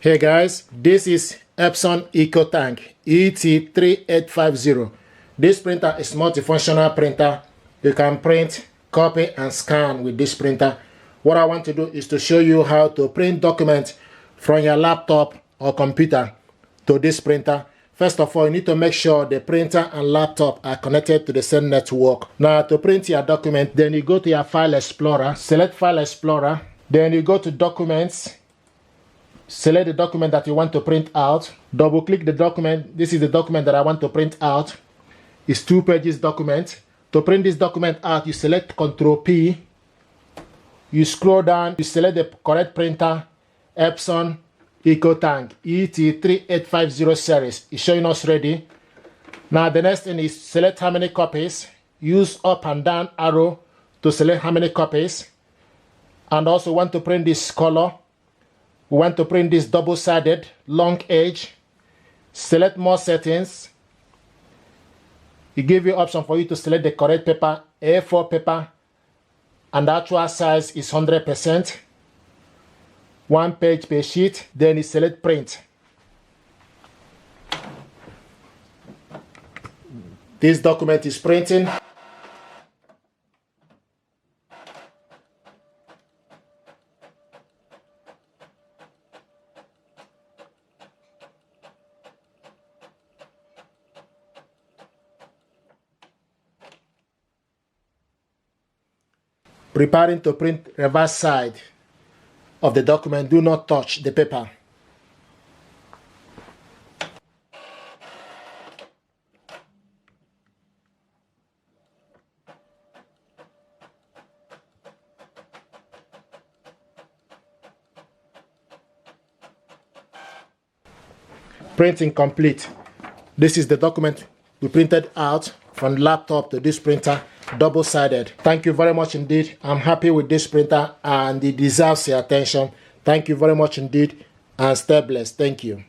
Hey guys, this is Epson EcoTank ET-3850. This printer is multifunctional printer. You can print, copy and scan with this printer. What I want to do is to show you how to print documents from your laptop or computer to this printer. First of all, you need to make sure the printer and laptop are connected to the same network. Now to print your document, then you go to your File Explorer, select File Explorer, then you go to Documents, select the document that you want to print out, double click the document. This is the document that I want to print out. It's 2 pages document. To print this document out, you select Ctrl P, you scroll down, you select the correct printer, Epson EcoTank ET-3850 series. It's showing us ready. Now the next thing is select how many copies. Use up and down arrow to select how many copies. And also want to print this color. We want to print this double-sided, long edge. Select more settings. It gives you option for you to select the correct paper, A4 paper, and the actual size is 100%. 1 page per sheet, then you select print. This document is printing. Preparing to print reverse side of the document. Do not touch the paper. Printing complete. This is the document we printed out from laptop to this printer, double-sided. Thank you very much indeed. I'm happy with this printer and it deserves your attention. Thank you very much indeed and stay blessed. Thank you.